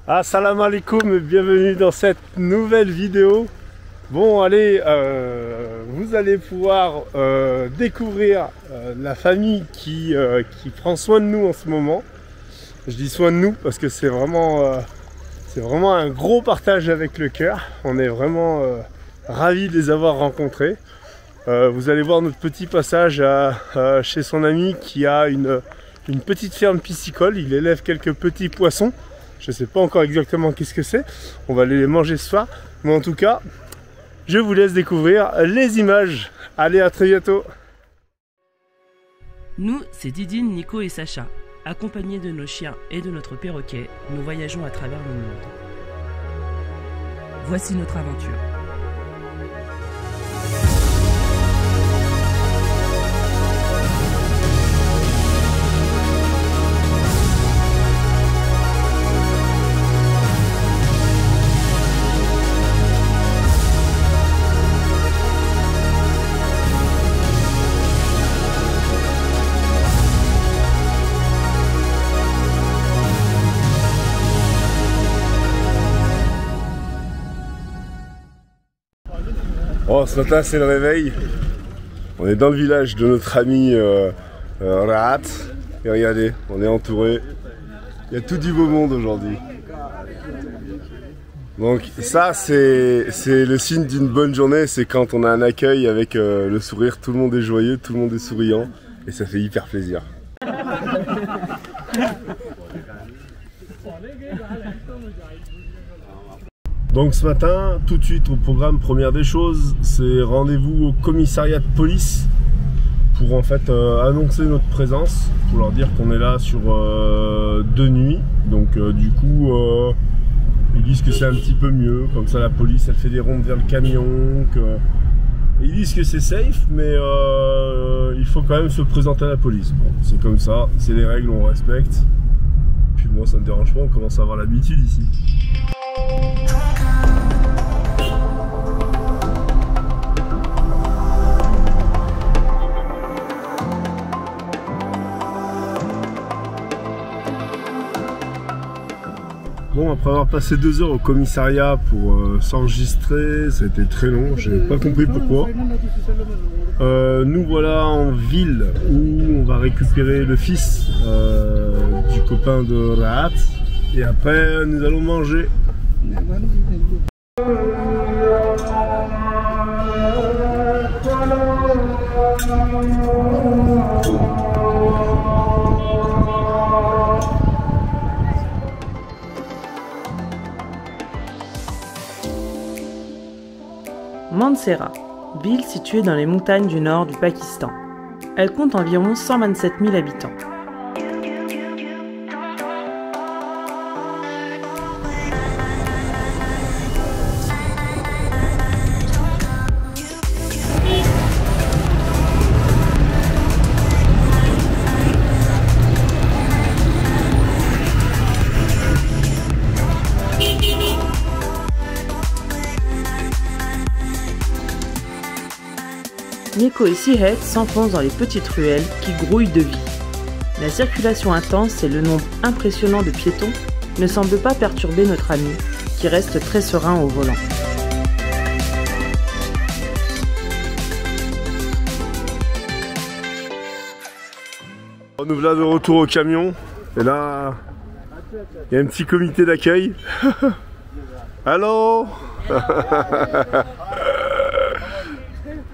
Assalamu alaikum et bienvenue dans cette nouvelle vidéo. Bon allez, vous allez pouvoir découvrir la famille qui prend soin de nous en ce moment. Je dis soin de nous parce que c'est vraiment un gros partage avec le cœur. On est vraiment ravis de les avoir rencontrés. Vous allez voir notre petit passage chez son ami qui a une petite ferme piscicole. Il élève quelques petits poissons. Je ne sais pas encore exactement qu'est-ce que c'est. On va aller les manger ce soir. Mais en tout cas, je vous laisse découvrir les images. Allez, à très bientôt. Nous, c'est Didine, Nico et Sacha. Accompagnés de nos chiens et de notre perroquet, nous voyageons à travers le monde. Voici notre aventure. Oh, ce matin c'est le réveil. On est dans le village de notre ami Rahat. Et regardez, on est entouré. Il y a tout du beau monde aujourd'hui. Donc ça c'est le signe d'une bonne journée. C'est quand on a un accueil avec le sourire. Tout le monde est joyeux, tout le monde est souriant. Et ça fait hyper plaisir. Donc ce matin, tout de suite au programme, première des choses, c'est rendez-vous au commissariat de police pour en fait annoncer notre présence, pour leur dire qu'on est là sur 2 nuits. Donc du coup, ils disent que c'est un petit peu mieux, comme ça la police elle fait des rondes vers le camion, ils disent que c'est safe, mais il faut quand même se présenter à la police. Bon, c'est comme ça, c'est les règles, on respecte. Puis moi ça me dérange pas, on commence à avoir l'habitude ici. Bon, après avoir passé 2 heures au commissariat pour s'enregistrer, ça a été très long, j'ai pas compris pourquoi. Nous voilà en ville où on va récupérer le fils du copain de Rahat et après nous allons manger. Mansehra, ville située dans les montagnes du nord du Pakistan. Elle compte environ 127 000 habitants. Nico et Sihet s'enfoncent dans les petites ruelles qui grouillent de vie. La circulation intense et le nombre impressionnant de piétons ne semblent pas perturber notre ami, qui reste très serein au volant. Nous voilà de retour au camion, et là, il y a un petit comité d'accueil. Allô.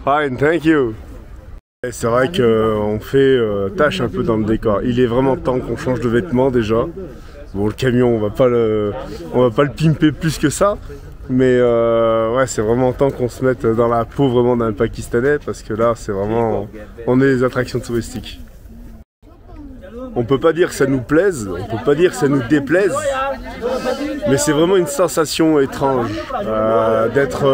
Fine, thank you. C'est vrai qu'on fait tâche un peu dans le décor. Il est vraiment temps qu'on change de vêtements déjà. Bon, le camion, on va pas le pimper plus que ça. Mais ouais, c'est vraiment temps qu'on se mette dans la peau vraiment d'un Pakistanais parce que là, c'est vraiment, on est des attractions touristiques. On peut pas dire que ça nous plaise, on peut pas dire que ça nous déplaise, mais c'est vraiment une sensation étrange d'être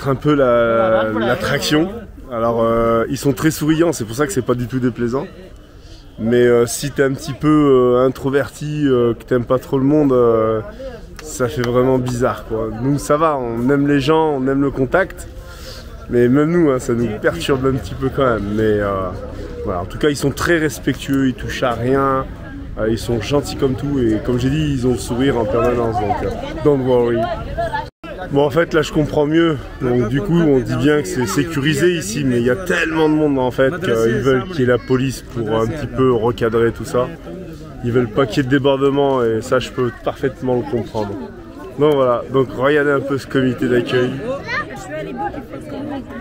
un peu l'attraction. Alors ils sont très souriants, c'est pour ça que c'est pas du tout déplaisant. Mais si t'es un petit peu introverti, que t'aimes pas trop le monde, ça fait vraiment bizarre quoi. Nous ça va, on aime les gens, on aime le contact. Mais même nous, hein, ça nous perturbe un petit peu quand même. Mais voilà, en tout cas, ils sont très respectueux, ils touchent à rien. Ils sont gentils comme tout et comme j'ai dit, ils ont le sourire en permanence, donc don't worry. Bon, en fait, là, je comprends mieux. Donc, du coup, on dit bien que c'est sécurisé ici, mais il y a tellement de monde, en fait, qu'ils veulent qu'il y ait la police pour un petit peu recadrer tout ça. Ils veulent pas qu'il y ait de débordement, et ça, je peux parfaitement le comprendre. Donc, voilà. Donc, regardez un peu ce comité d'accueil.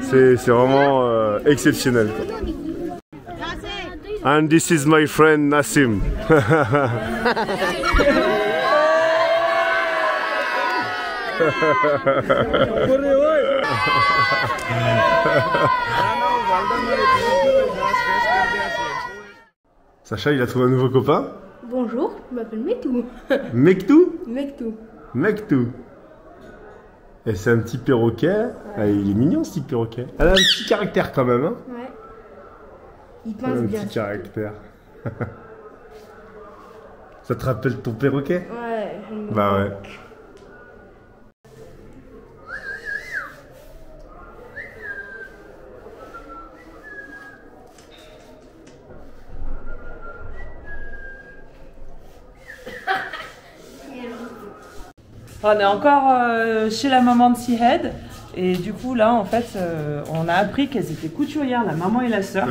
C'est vraiment exceptionnel, quoi. And this is my friend Nassim. Sacha, il a trouvé un nouveau copain. Bonjour, je m'appelle Mektou. Mektou? Mektou. Mektou. Et c'est un petit perroquet. Ouais. Ah, il est mignon ce petit perroquet. Elle a un petit caractère quand même, hein? Ouais. Il pince bien. Un petit caractère. Ça te rappelle ton perroquet? Ouais. Bah ouais. On est encore chez la maman de Sihed et du coup là en fait on a appris qu'elles étaient couturières, la maman et la sœur.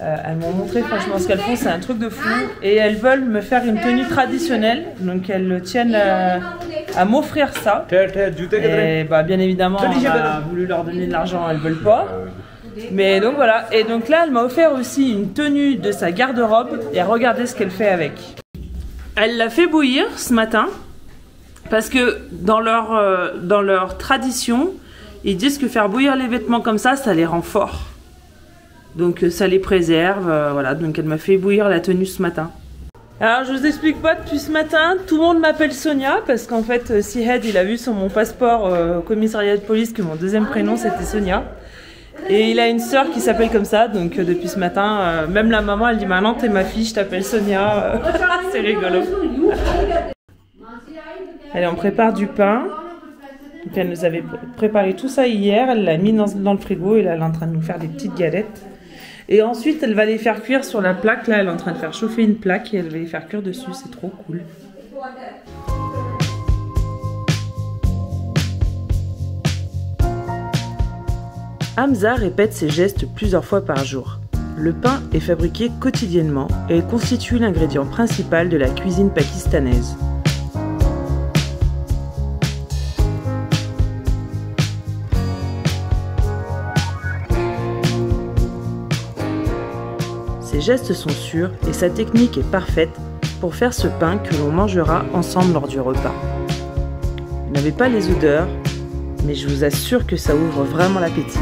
Elles m'ont montré franchement ce qu'elles font, c'est un truc de fou et elles veulent me faire une tenue traditionnelle, donc elles tiennent à m'offrir ça. Et bah, bien évidemment on a voulu leur donner de l'argent, elles veulent pas. Mais donc voilà, et donc là elle m'a offert aussi une tenue de sa garde-robe et regardez ce qu'elle fait avec. Elle l'a fait bouillir ce matin. Parce que dans leur tradition, ils disent que faire bouillir les vêtements comme ça les rend forts. Donc ça les préserve, voilà. Donc elle m'a fait bouillir la tenue ce matin. Alors je vous explique pas, depuis ce matin, tout le monde m'appelle Sonia, parce qu'en fait Sihed, il a vu sur mon passeport au commissariat de police que mon deuxième prénom c'était Sonia. Et il a une sœur qui s'appelle comme ça, donc depuis ce matin, même la maman elle dit maintenant t'es ma fille, je t'appelle Sonia. C'est rigolo. Allez, on prépare du pain. Donc elle nous avait préparé tout ça hier, elle l'a mis dans le frigo et là elle est en train de nous faire des petites galettes. Et ensuite elle va les faire cuire sur la plaque, là elle est en train de faire chauffer une plaque et elle va les faire cuire dessus, c'est trop cool. Hamza répète ses gestes plusieurs fois par jour. Le pain est fabriqué quotidiennement et constitue l'ingrédient principal de la cuisine pakistanaise. Ses gestes sont sûrs et sa technique est parfaite pour faire ce pain que l'on mangera ensemble lors du repas. Vous n'avez pas les odeurs, mais je vous assure que ça ouvre vraiment l'appétit.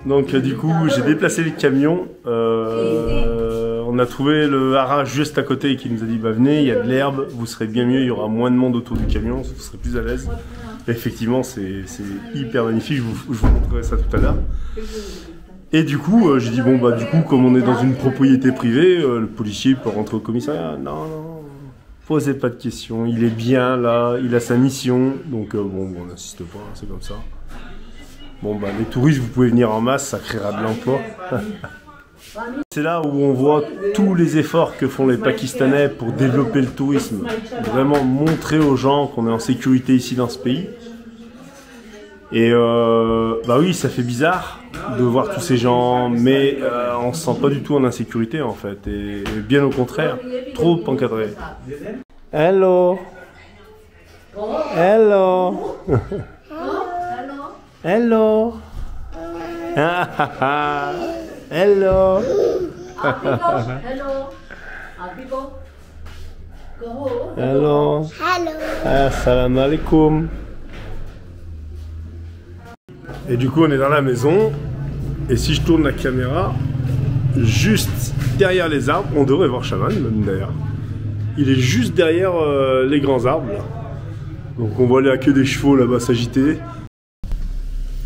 Donc du coup j'ai déplacé le camion, on a trouvé le haras juste à côté qui nous a dit bah venez, il y a de l'herbe, vous serez bien mieux, il y aura moins de monde autour du camion, vous serez plus à l'aise. Effectivement c'est hyper magnifique, je vous montrerai ça tout à l'heure. Et du coup j'ai dit bon bah du coup comme on est dans une propriété privée, le policier peut rentrer au commissariat. Non, posez pas de questions, il est bien là, il a sa mission, donc bon on n'insiste pas, c'est comme ça. Bon bah les touristes vous pouvez venir en masse, ça créera de l'emploi. C'est là où on voit tous les efforts que font les Pakistanais pour développer le tourisme. Vraiment montrer aux gens qu'on est en sécurité ici dans ce pays. Et bah oui, ça fait bizarre de voir tous ces gens, mais on se sent pas du tout en insécurité en fait. Et bien au contraire, trop encadré. Hello. Hello. Hello. Hello. Hello. Assalamu alaikum. Et du coup, on est dans la maison. Et si je tourne la caméra, juste derrière les arbres, on devrait voir Shaman, même d'ailleurs. Il est juste derrière les grands arbres. Là. Donc on voit là que des chevaux là-bas s'agiter.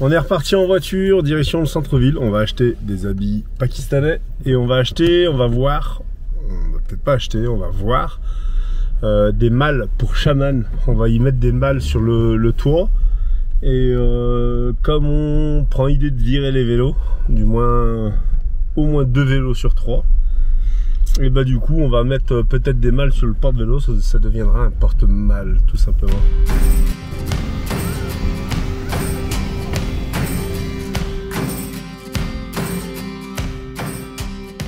On est reparti en voiture, direction le centre-ville. On va acheter des habits pakistanais et on va voir, on va peut-être pas acheter, on va voir des malles pour Shaman. On va y mettre des malles sur le toit Et comme on prend idée de virer les vélos, du moins au moins 2 vélos sur 3, et bah du coup on va mettre peut-être des malles sur le porte-vélo, ça deviendra un porte-malle tout simplement.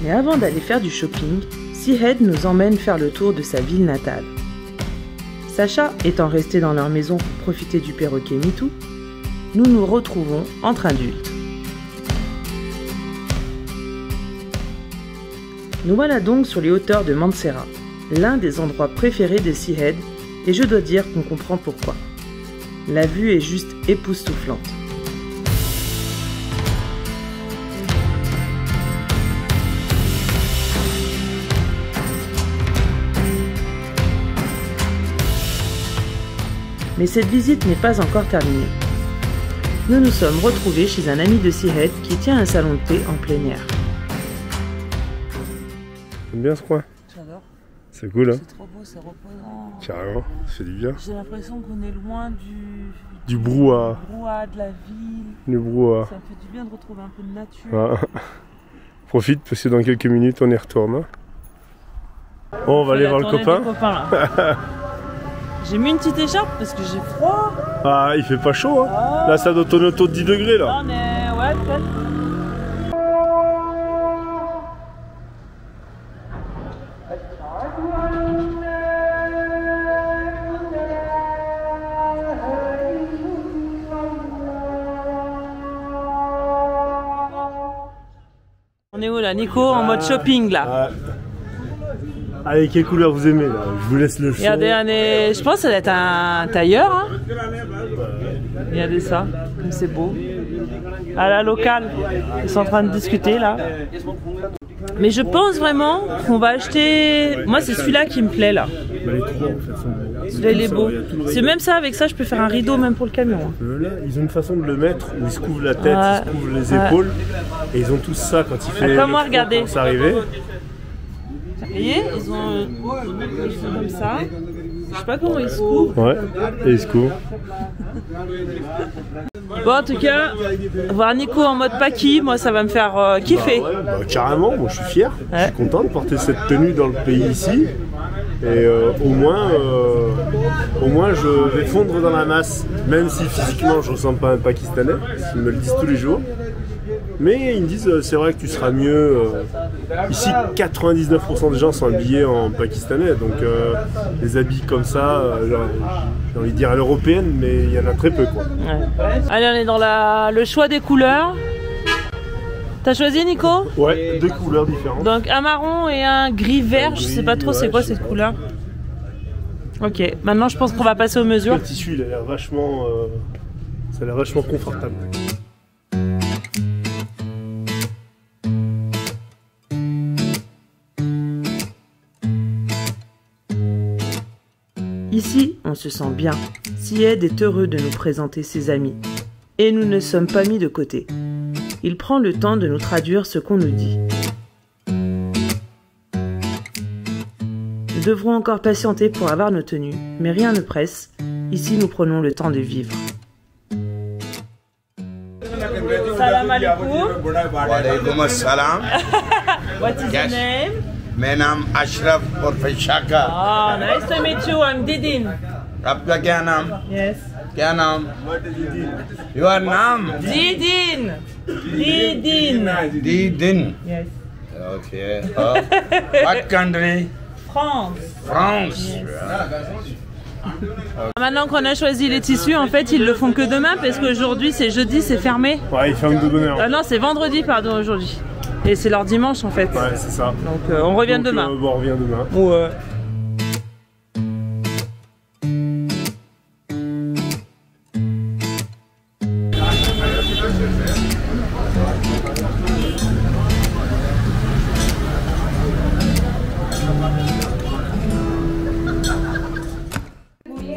Mais avant d'aller faire du shopping, Syed nous emmène faire le tour de sa ville natale. Sacha étant resté dans leur maison pour profiter du perroquet Mitou, nous nous retrouvons entre adultes. Nous voilà donc sur les hauteurs de Mansehra, l'un des endroits préférés de Syed, et je dois dire qu'on comprend pourquoi. La vue est juste époustouflante. Mais cette visite n'est pas encore terminée. Nous nous sommes retrouvés chez un ami de Syed qui tient un salon de thé en plein air. J'aime bien ce coin. J'adore. C'est cool, hein? C'est trop beau, c'est reposant. Carrément, ça fait du bien. J'ai l'impression qu'on est loin Du brouhaha. De la ville. Le brouhaha. Ça me fait du bien de retrouver un peu de nature. Ah. Profite parce que dans quelques minutes on y retourne. Hein. Bon, on va aller voir le copain. J'ai mis une petite écharpe parce que j'ai froid. Ah, il fait pas chaud, hein? Ah. Là ça doit tourner autour de 10 degrés là. Non mais ouais, peut-être. On est où là, Nico, en mode shopping là? Allez, quelle couleur vous aimez là? Je vous laisse le choix. Regardez, je pense que ça doit être un tailleur. Hein. Regardez ça, comme c'est beau. À la locale, ils sont en train de discuter là. Mais je pense vraiment qu'on va acheter. Moi, c'est celui-là qui me plaît là. Bah, les trois en fait sont beaux. Celui-là, il est beau. C'est même ça, avec ça, je peux faire un rideau même pour le camion. Hein. Là, ils ont une façon de le mettre où ils se couvrent la tête, ils se couvrent les épaules. Et ils ont tous ça quand il fait. Comme moi, regardez. Quand c'est arrivé. Vous voyez, ils sont comme ça. Je sais pas comment ils se couvrent. Ouais, et ils se couvrent. Bon, en tout cas, voir Nico en mode Paki, moi ça va me faire kiffer. Bah ouais, bah, carrément, moi je suis fier. Ouais. Je suis content de porter cette tenue dans le pays ici. Et au moins je vais fondre dans la masse, même si physiquement je ressemble pas à un Pakistanais, ils me le disent tous les jours. Mais ils me disent c'est vrai que tu seras mieux. Ici 99% des gens sont habillés en pakistanais, donc les habits comme ça, j'ai envie de dire à l'européenne, mais il y en a très peu quoi. Ouais. Allez, on est dans le choix des couleurs. T'as choisi, Nico? Ouais, deux couleurs différentes. Donc un marron et un gris vert, je sais pas trop c'est quoi je sais cette couleur. Ok, maintenant je pense qu'on va passer aux mesures. Le tissu il a l'air vachement, ça a l'air vachement confortable. Ici, on se sent bien. Syed est heureux de nous présenter ses amis. Et nous ne sommes pas mis de côté. Il prend le temps de nous traduire ce qu'on nous dit. Nous devrons encore patienter pour avoir nos tenues, mais rien ne presse. Ici, nous prenons le temps de vivre. Salam alaikum. Walaikum assalam. What is your name? My name Ashraf Urfi Shaka. Oh, nice to meet you. I'm Didin. आपका क्या नाम? Yes. क्या नाम? Your name? Didin. Didin. Didin. Yes. Okay. What country? France. France. Maintenant qu'on a choisi les tissus, en fait, ils le font que demain parce qu'aujourd'hui, c'est jeudi, c'est fermé. Ouais, ils ferment de bonne heure. Ah non, c'est vendredi, pardon, aujourd'hui. Et c'est leur dimanche, en fait. Ouais, c'est ça. Donc, on revient demain. Bon, on revient demain. Ouais.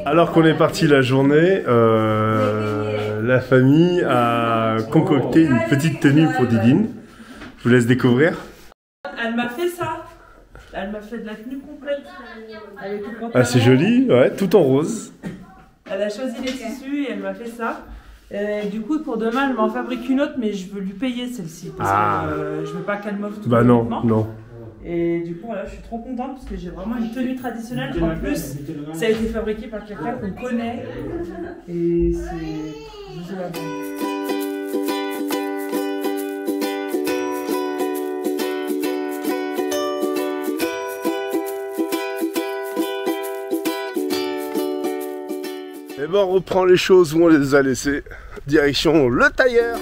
Alors qu'on est parti la journée, la famille a concocté une petite tenue pour Didine. Je vous laisse découvrir. Elle m'a fait ça. Elle m'a fait de la tenue complète. Elle est toute contente. Ah, c'est joli, ouais, tout en rose. Elle a choisi les tissus et elle m'a fait ça. Du coup, pour demain, je m'en fabrique une autre, mais je veux lui payer celle-ci. Parce que je veux pas qu'elle m'offre tout Bah non, non. Et du coup, voilà, je suis trop contente parce que j'ai vraiment une tenue traditionnelle. En plus, ça a été fabriqué par quelqu'un qu'on connaît. Et c'est juste la bonne. Et ben on reprend les choses où on les a laissées. Direction le tailleur.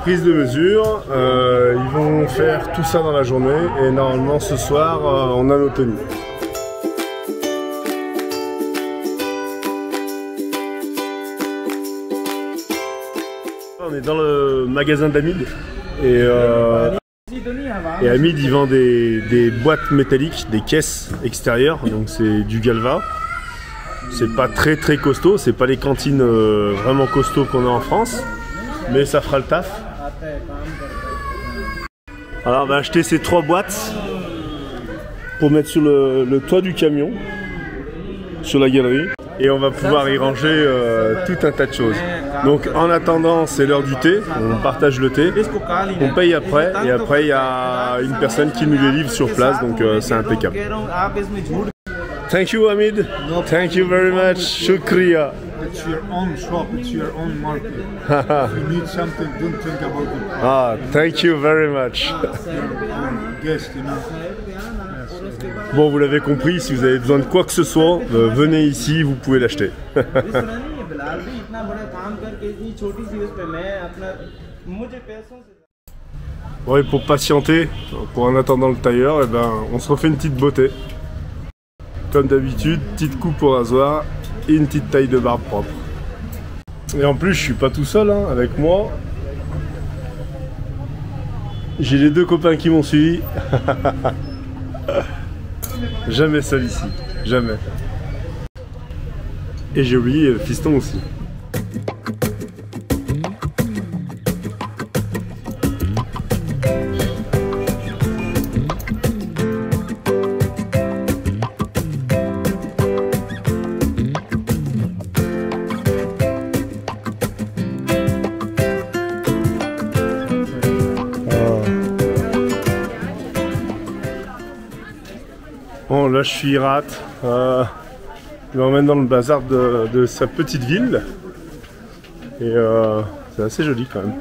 Prise de mesure, ils vont faire tout ça dans la journée et normalement ce soir on a nos tenues. On est dans le magasin d'Hamid et Hamid il vend des boîtes métalliques, des caisses extérieures, donc c'est du Galva. C'est pas très costaud, c'est pas les cantines vraiment costauds qu'on a en France, mais ça fera le taf. Alors on va acheter ces 3 boîtes pour mettre sur le toit du camion, sur la galerie, et on va pouvoir y ranger tout un tas de choses. Donc en attendant, c'est l'heure du thé, on partage le thé, on paye après, et après il y a une personne qui nous les livre sur place, donc c'est impeccable. Thank you Hamid, thank you very much, shukriya. It's your own shop, it's your own market. If you need something, don't think about it. Ah, thank you very much. Guest, you know. Bon, vous l'avez compris, si vous avez besoin de quoi que ce soit, venez ici, vous pouvez l'acheter. Bon, et pour patienter, pour en attendant le tailleur, eh ben, on se refait une petite beauté. Comme d'habitude, petite coupe au rasoir et une petite taille de barbe propre. Et en plus, je suis pas tout seul, hein, avec moi. J'ai les 2 copains qui m'ont suivi. Jamais seul ici, jamais. Et j'ai oublié le fiston aussi. Bon, là je suis rate. Il m'emmène dans le bazar de sa petite ville. Et c'est assez joli quand même.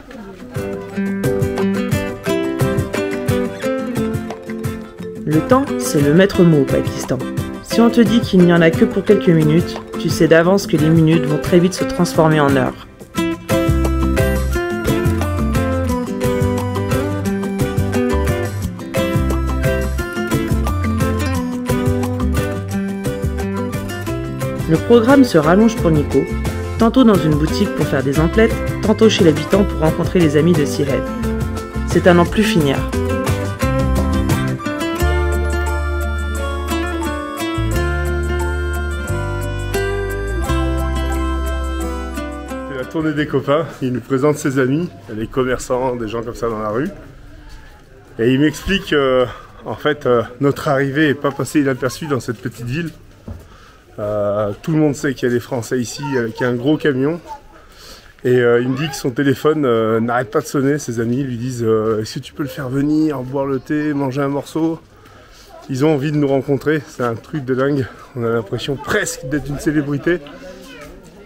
Le temps, c'est le maître mot au Pakistan. Si on te dit qu'il n'y en a que pour quelques minutes, tu sais d'avance que les minutes vont très vite se transformer en heures. Le programme se rallonge pour Nico, tantôt dans une boutique pour faire des emplettes, tantôt chez l'habitant pour rencontrer les amis de Sired. C'est à n'en plus finir. C'est la tournée des copains, il nous présente ses amis, les commerçants, des gens comme ça dans la rue. Et il m'explique en fait notre arrivée n'est pas passée inaperçue dans cette petite ville. Tout le monde sait qu'il y a des Français ici avec un gros camion et il me dit que son téléphone n'arrête pas de sonner. Ses amis lui disent est-ce que tu peux le faire venir, boire le thé, manger un morceau. Ils ont envie de nous rencontrer, c'est un truc de dingue. On a l'impression presque d'être une célébrité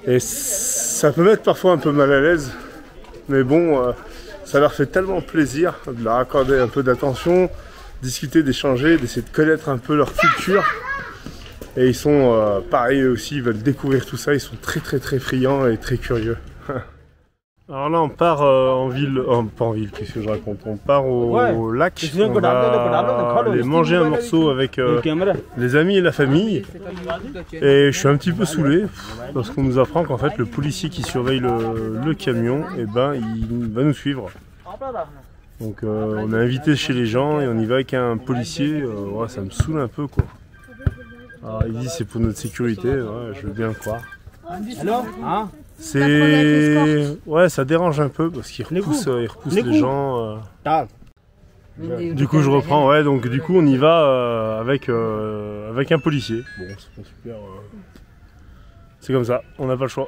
et ça peut mettre parfois un peu mal à l'aise, mais bon, ça leur fait tellement plaisir de leur accorder un peu d'attention, discuter, d'échanger, d'essayer de connaître un peu leur culture. Et ils sont pareil aussi, ils veulent découvrir tout ça, ils sont très friands et très curieux. Alors là on part en ville, pas en ville, qu'est-ce que je raconte, on part au lac, on va aller manger un morceau avec les amis et la famille. Et je suis un petit peu saoulé parce qu'on nous apprend qu'en fait le policier qui surveille le camion, eh ben, il va nous suivre. Donc on est invité chez les gens et on y va avec un policier, ouais, ça me saoule un peu quoi. Alors, il dit c'est pour notre sécurité, ouais, je veux bien le croire. Alors hein? C'est... Ouais, ça dérange un peu parce qu'il repousse, les gens. Du coup, je reprends, ouais, donc du coup, on y va avec un policier. Bon, c'est pas super. C'est comme ça, on n'a pas le choix.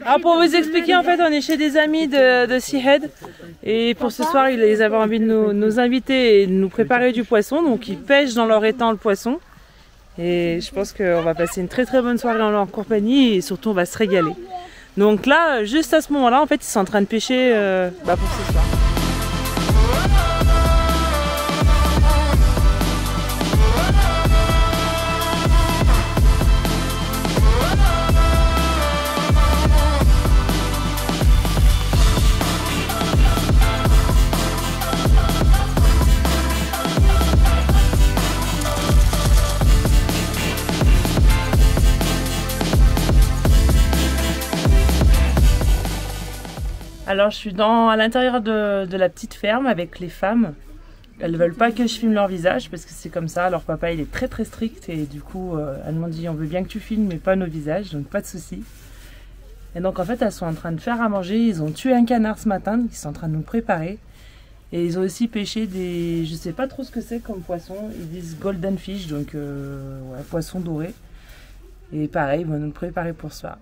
Alors pour vous expliquer, en fait, on est chez des amis de Seahead et pour ce soir, ils avaient envie de nous inviter et de nous préparer du poisson. Donc ils pêchent dans leur étang le poisson et je pense qu'on va passer une très bonne soirée en leur compagnie et surtout on va se régaler. Donc là, juste à ce moment-là, en fait, ils sont en train de pêcher pour ce soir. Alors je suis à l'intérieur de la petite ferme avec les femmes. Elles veulent pas que je filme leur visage parce que c'est comme ça. Leur papa il est très strict et du coup elles m'ont dit on veut bien que tu filmes mais pas nos visages, donc pas de souci. Et donc en fait elles sont en train de faire à manger. Ils ont tué un canard ce matin, donc ils sont en train de nous préparer. Et ils ont aussi pêché des, je sais pas trop ce que c'est comme poisson. Ils disent golden fish, donc ouais, poisson doré. Et pareil ils vont nous préparer pour ce soir.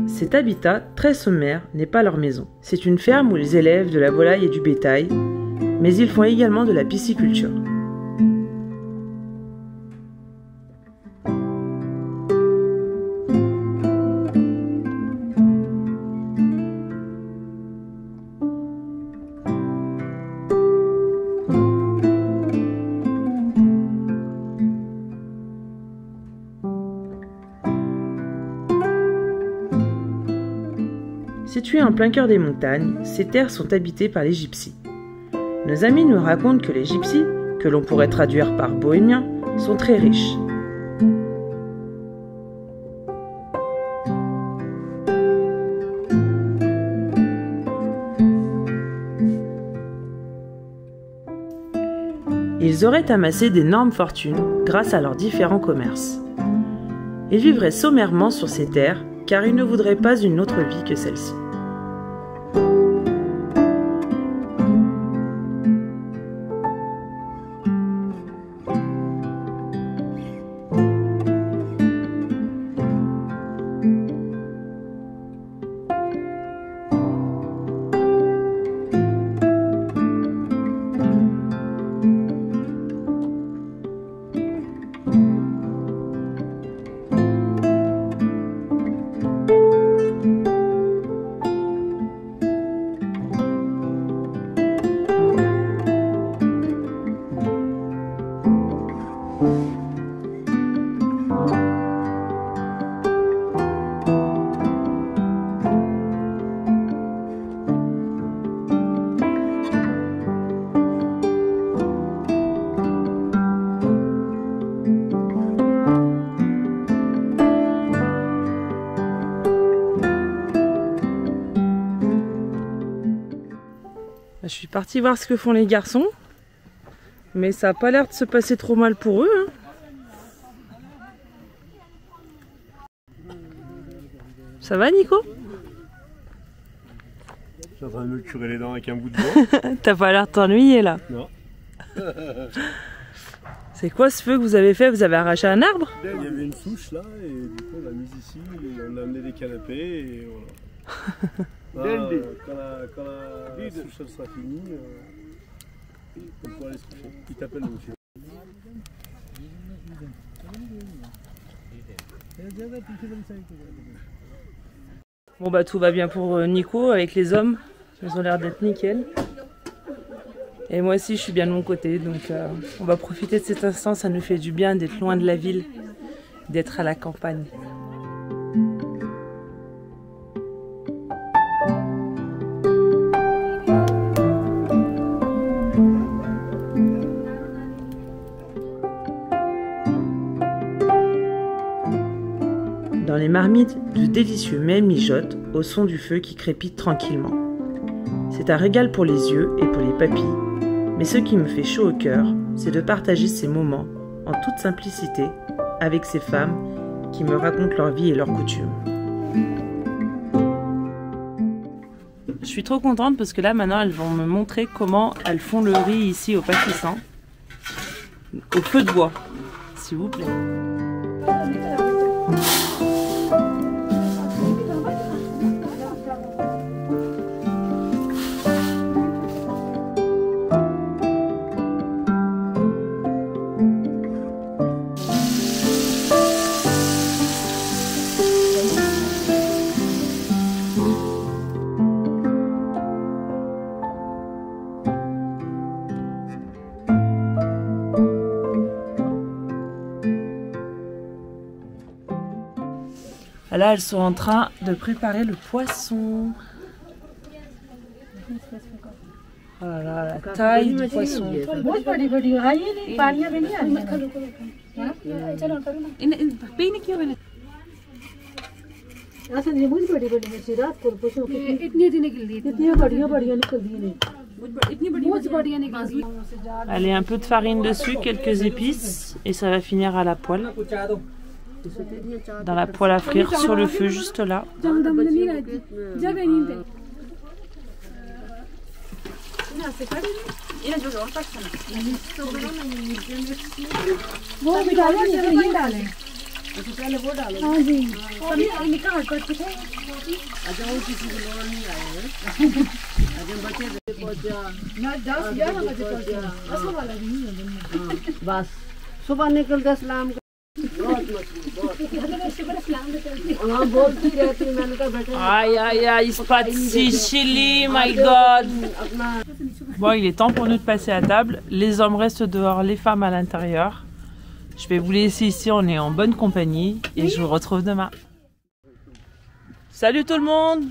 Cet habitat, très sommaire, n'est pas leur maison. C'est une ferme où ils élèvent de la volaille et du bétail, mais ils font également de la pisciculture. Situés en plein cœur des montagnes, ces terres sont habitées par les gypsies. Nos amis nous racontent que les gypsies, que l'on pourrait traduire par bohémiens, sont très riches. Ils auraient amassé d'énormes fortunes grâce à leurs différents commerces. Ils vivraient sommairement sur ces terres car ils ne voudraient pas une autre vie que celle-ci. Je suis partie voir ce que font les garçons, mais ça n'a pas l'air de se passer trop mal pour eux. Hein. Ça va, Nico? Je suis en train de me curer les dents avec un bout de bois. T'as pas l'air de t'ennuyer là? Non. C'est quoi ce feu que vous avez fait? Vous avez arraché un arbre? Il y avait une souche là et du coup on l'a mise ici, et on a amené des canapés et voilà. Là, quand la souche elle sera finie, on pourra aller se coucher. Il t'appelle le monsieur. Bon bah tout va bien pour Nico avec les hommes. Ils ont l'air d'être nickel. Et moi aussi je suis bien de mon côté, donc on va profiter de cet instant, ça nous fait du bien d'être loin de la ville, d'être à la campagne. Dans les marmites, de délicieux mets mijotent au son du feu qui crépite tranquillement. C'est un régal pour les yeux et pour les papilles, mais ce qui me fait chaud au cœur, c'est de partager ces moments, en toute simplicité, avec ces femmes qui me racontent leur vie et leurs coutumes. Je suis trop contente parce que là maintenant elles vont me montrer comment elles font le riz ici au Pakistan, au feu de bois, s'il vous plaît. Là, elles sont en train de préparer le poisson. Oh là là, la taille du poisson. Allez, un peu de farine dessus, quelques épices, et ça va finir à la poêle. Dans la poêle à frire sur le feu juste là. Aïe aïe aïe, spicy chili, my god. Bon, il est temps pour nous de passer à table. Les hommes restent dehors, les femmes à l'intérieur. Je vais vous laisser ici, on est en bonne compagnie et je vous retrouve demain. Salut tout le monde.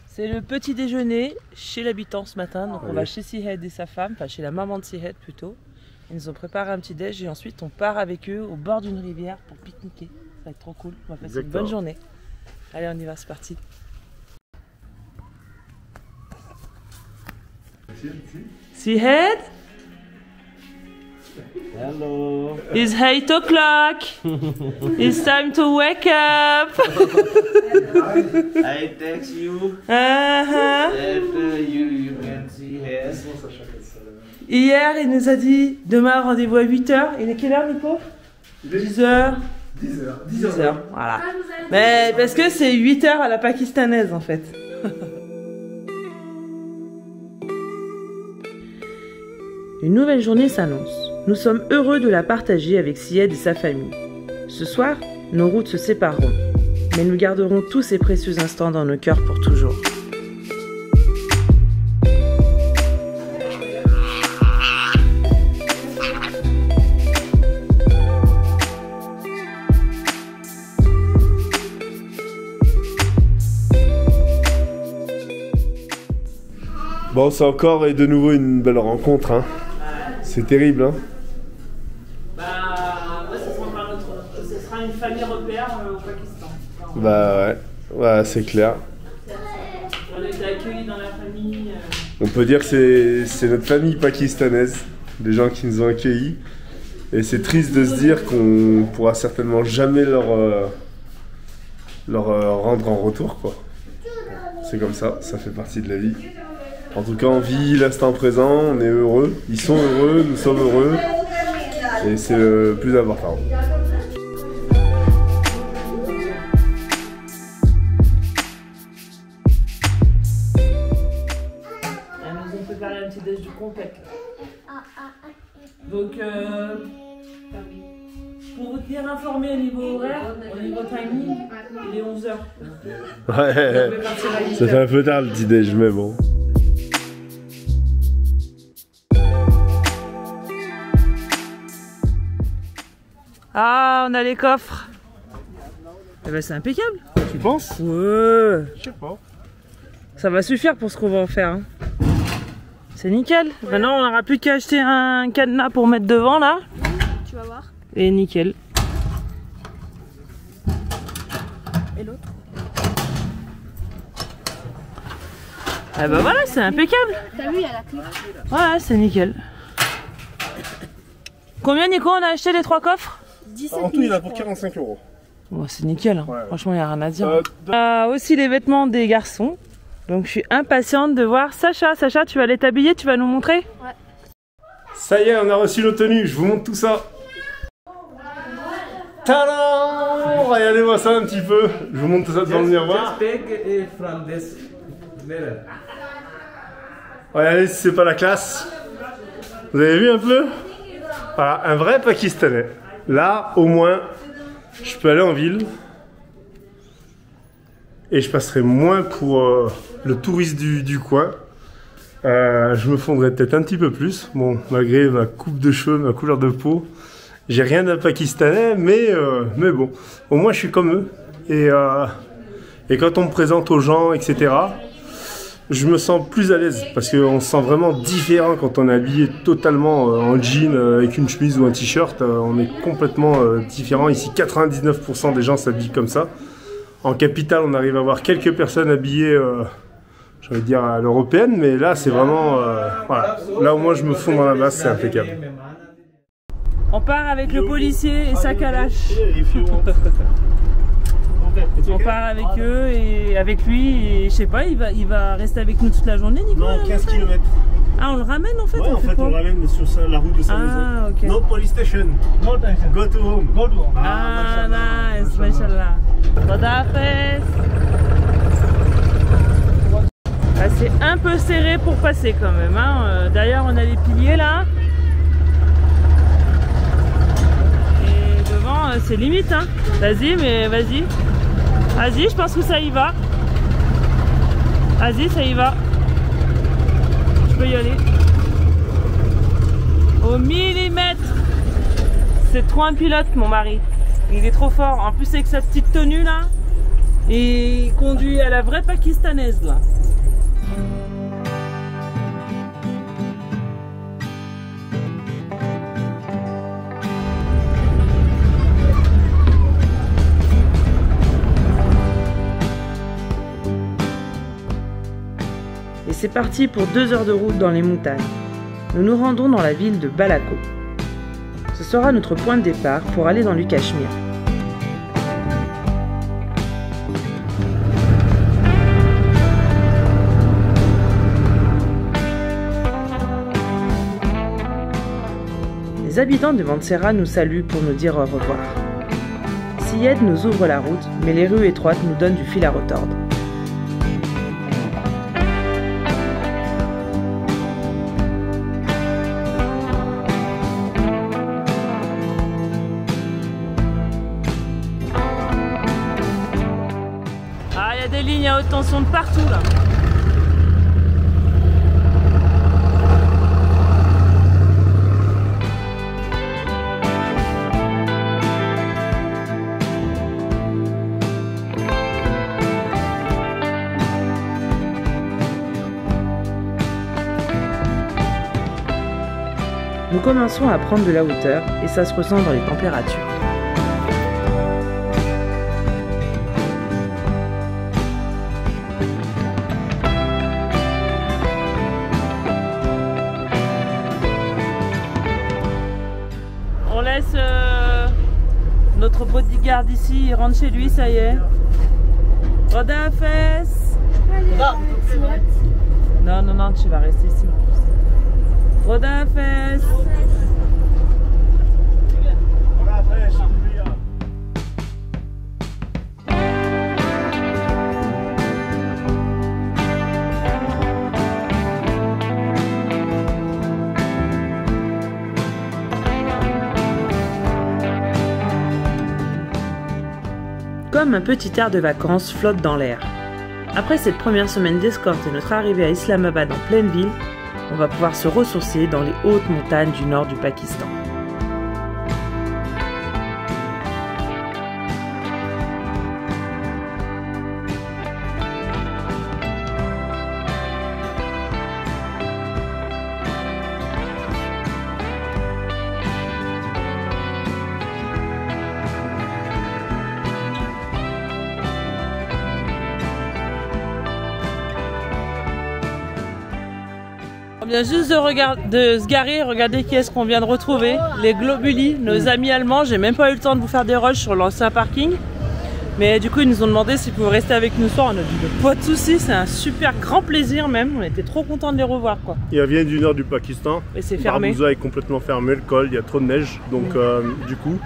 C'est le petit déjeuner chez l'habitant ce matin. Donc on va chez Sihed et sa femme, enfin chez la maman de Sihed plutôt. Ils nous ont préparé un petit déj et ensuite on part avec eux au bord d'une rivière pour pique-niquer. Ça va être trop cool, on va passer une bonne journée. Allez, on y va, c'est parti. Sihed? Hello. It's 8 o'clock. It's time to wake up. I text you that you can see here. Hier, il nous a dit demain rendez-vous à 8h. Il est quelle heure, Nico? 10h. 10h, voilà. Mais parce que c'est 8h à la pakistanaise en fait. Une nouvelle journée s'annonce. Nous sommes heureux de la partager avec Sihed et sa famille. Ce soir, nos routes se sépareront, mais nous garderons tous ces précieux instants dans nos cœurs pour toujours. Bon, c'est encore et de nouveau une belle rencontre, hein. C'est terrible, hein. Bah, ouais, ce sera une famille repère au Pakistan. Bah ouais, c'est clair. On a été accueillis dans la famille. On peut dire que c'est notre famille pakistanaise, des gens qui nous ont accueillis. Et c'est triste de se dire qu'on pourra certainement jamais leur rendre en retour, quoi. C'est comme ça fait partie de la vie. En tout cas, on vit l'instant présent, on est heureux, ils sont heureux, nous sommes heureux. Et c'est le plus important. Elles nous ont préparé un petit déj du complet. Donc, pour vous tenir informé au niveau horaire, au niveau timing, il est 11h. Ouais, ça fait un peu tard le petit déj, mais bon. Ah, on a les coffres. Eh ben, c'est impeccable. Tu penses? Ouais. Je sais pas. Ça va suffire pour ce qu'on va en faire. Hein. C'est nickel. Maintenant, on n'aura plus qu'à acheter un cadenas pour mettre devant là. Tu vas voir. Et nickel. Et l'autre? Ah bah voilà, c'est impeccable. T'as vu, il y a la clé. Ouais, c'est nickel. Combien, Nico, on a acheté les 3 coffres? 17 En tout, il a pour 45 €. Oh, c'est nickel. Hein. Ouais. Franchement, il n'y a rien à dire. Aussi les vêtements des garçons. Donc, je suis impatiente de voir Sacha. Sacha, tu vas aller t'habiller, tu vas nous montrer? Ouais. Ça y est, on a reçu nos tenues, je vous montre tout ça. Tadam! Regardez-moi ça un petit peu. Je vous montre tout ça devant le miroir. Take it from this mirror. Regardez si c'est pas la classe. Vous avez vu un peu? Voilà, un vrai Pakistanais. Là, au moins, je peux aller en ville. Et je passerai moins pour le touriste du coin. Je me fondrai peut-être un petit peu plus. Bon, malgré ma coupe de cheveux, ma couleur de peau. J'ai rien d'un Pakistanais, mais bon. Au moins, je suis comme eux. Et quand on me présente aux gens, etc., je me sens plus à l'aise. Parce qu'on se sent vraiment différent quand on est habillé totalement en jean, avec une chemise ou un t-shirt. On est complètement différent. Ici, 99% des gens s'habillent comme ça. En capitale, on arrive à voir quelques personnes habillées, j'ai envie de dire à l'européenne, mais là, c'est vraiment... voilà. Là, au moins, je me fonds dans la masse, c'est impeccable. On part avec le policier et sa calache. On part avec eux et avec lui, et je sais pas, il va rester avec nous toute la journée, Nico? Non, 15 km. Ah, on le ramène en fait? Ouais, en fait, on le ramène sur la route de sa maison. Ah, ok. No police station. No station. Go to home. Go to home. Ah, nice, mashallah. Rodafes. Ah, c'est un peu serré pour passer quand même. Hein. D'ailleurs, on a les piliers là. Et devant, c'est limite. Hein. Vas-y, mais vas-y. Vas-y, je pense que ça y va. Vas-y, ça y va. Je peux y aller. Au millimètre. C'est trop un pilote, mon mari. Il est trop fort. En plus, avec sa petite tenue là, il conduit à la vraie pakistanaise là. Et c'est parti pour 2 heures de route dans les montagnes. Nous nous rendons dans la ville de Balako. Ce sera notre point de départ pour aller dans le Cachemire. Les habitants de Mansehra nous saluent pour nous dire au revoir. Syed nous ouvre la route, mais les rues étroites nous donnent du fil à retordre. Ah, il y a des lignes à haute tension de partout là. Nous commençons à prendre de la hauteur et ça se ressent dans les températures. On laisse notre bodyguard ici, il rentre chez lui, ça y est. Rodafes. Non, non, non, tu vas rester ici. Rodafes. Comme un petit air de vacances flotte dans l'air. Après cette première semaine d'escorte et notre arrivée à Islamabad en pleine ville, on va pouvoir se ressourcer dans les hautes montagnes du nord du Pakistan. On vient juste de se garer, regardez qui est-ce qu'on vient de retrouver, les Globuli, nos amis allemands. J'ai même pas eu le temps de vous faire des rushs sur l'ancien parking. Mais du coup ils nous ont demandé s'ils pouvaient rester avec nous ce soir. On a dit pas de soucis, c'est un super grand plaisir même. On était trop contents de les revoir quoi. Ils viennent du nord du Pakistan. Et c'est fermé. Barbuza est complètement fermé, le col, il y a trop de neige. Donc du coup,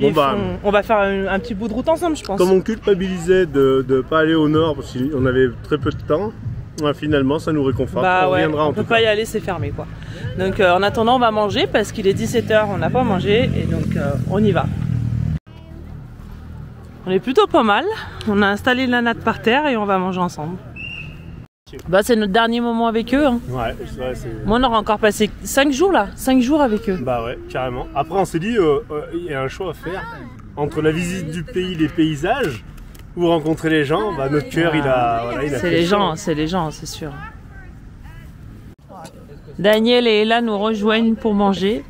on va faire un petit bout de route ensemble je pense. Comme on culpabilisait de ne pas aller au nord parce qu'on avait très peu de temps, finalement ça nous réconforte. Bah on reviendra en tout cas. On peut pas y aller, c'est fermé quoi. Donc en attendant on va manger parce qu'il est 17 h, on n'a pas mangé et donc on y va. On est plutôt pas mal, on a installé la natte par terre et on va manger ensemble. Bah c'est notre dernier moment avec eux. Hein. Ouais, c'est vrai. Moi on aura encore passé 5 jours là, 5 jours avec eux. Bah ouais, carrément. Après on s'est dit, il y a un choix à faire entre la visite du pays, les paysages, ou rencontrer les gens. Bah notre cœur il a c'est les gens, c'est sûr. Daniel et Ella nous rejoignent pour manger.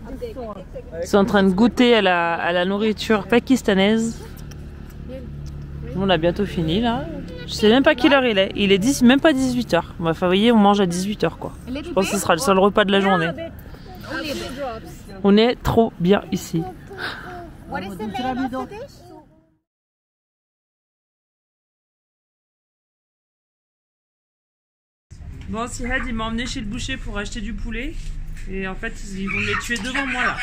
Ils sont en train de goûter à la nourriture pakistanaise. On a bientôt fini là. Je sais même pas quelle heure il est. Il est même pas 18 h. Enfin, vous voyez, on mange à 18 h quoi. Je pense que ce sera le seul repas de la journée. On est trop bien ici. Bon, Sihad il m'a emmené chez le boucher pour acheter du poulet. Et en fait, ils vont me les tuer devant moi là.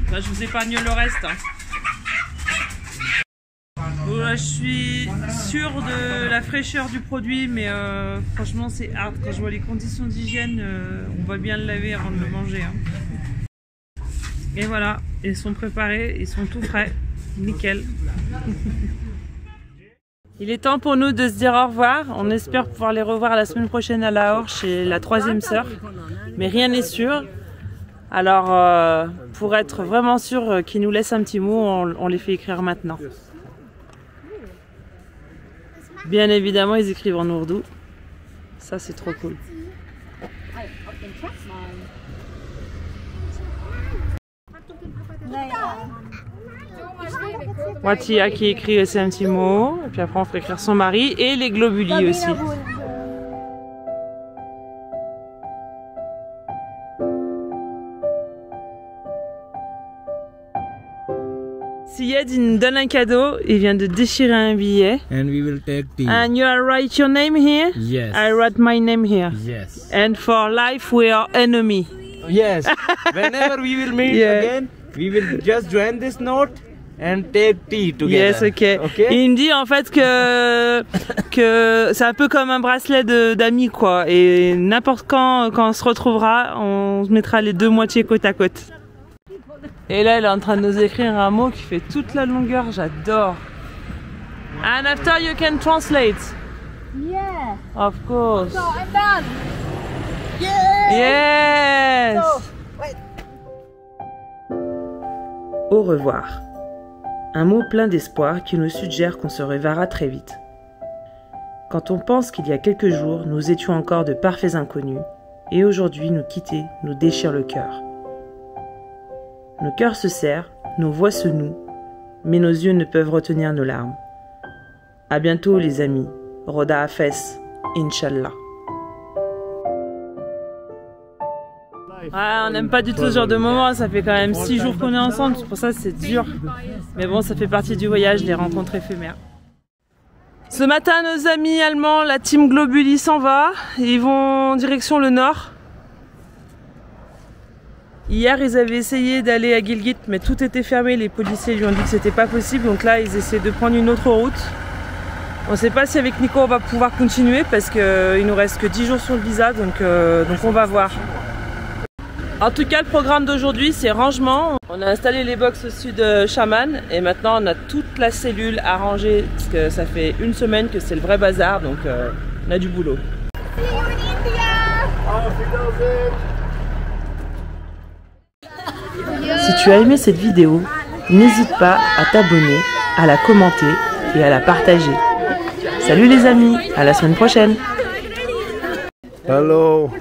Enfin, je vous épargne le reste. Hein. Bon, là, je suis sûre de la fraîcheur du produit, mais franchement, c'est hard. Quand je vois les conditions d'hygiène, on va bien le laver avant de le manger. Hein. Et voilà, ils sont préparés, ils sont tout frais. Nickel. Il est temps pour nous de se dire au revoir. On espère pouvoir les revoir la semaine prochaine à Lahore chez la troisième sœur. Mais rien n'est sûr. Alors, pour être vraiment sûr qu'ils nous laissent un petit mot, on les fait écrire maintenant. Bien évidemment, ils écrivent en ourdou. Ça, c'est trop cool. Watia qui écrit aussi un petit mot. Et puis après, on fait écrire son mari et les Globuli aussi. Syed, il nous donne un cadeau, il vient de déchirer un billet. And we will take tea. And you write your name here? Yes. I write my name here. Yes. And for life we are enemy. Yes. Whenever we will meet again, we will just join this note and take tea together. Yes, ok. Il me dit en fait que c'est un peu comme un bracelet d'amis quoi. Et n'importe quand on se retrouvera, on mettra les deux moitiés côte à côte. Et là, elle est en train de nous écrire un mot qui fait toute la longueur, j'adore. And after you can translate. Yeah. Of course. So I'm done. Yes. Au revoir. Un mot plein d'espoir qui nous suggère qu'on se reverra très vite. Quand on pense qu'il y a quelques jours, nous étions encore de parfaits inconnus, et aujourd'hui nous quitter nous déchire le cœur. Nos cœurs se serrent, nos voix se nouent, mais nos yeux ne peuvent retenir nos larmes. À bientôt les amis. Roda Hafez, Inch'Allah. Ah, on n'aime pas du tout ce genre de moment, ça fait quand même 6 jours qu'on est ensemble, c'est pour ça que c'est dur. Mais bon, ça fait partie du voyage, les rencontres éphémères. Ce matin, nos amis allemands, la team Globuli s'en va, ils vont en direction le nord. Hier, ils avaient essayé d'aller à Gilgit, mais tout était fermé. Les policiers lui ont dit que c'était pas possible. Donc là, ils essaient de prendre une autre route. On ne sait pas si avec Nico, on va pouvoir continuer parce qu'il nous reste que 10 jours sur le visa. Donc on va voir. En tout cas, le programme d'aujourd'hui, c'est rangement. On a installé les box au-dessus de Shaman et maintenant on a toute la cellule à ranger parce que ça fait une semaine que c'est le vrai bazar, donc on a du boulot. Si tu as aimé cette vidéo, n'hésite pas à t'abonner, à la commenter et à la partager. Salut les amis, à la semaine prochaine. Hello.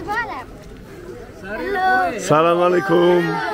Salam alaikum.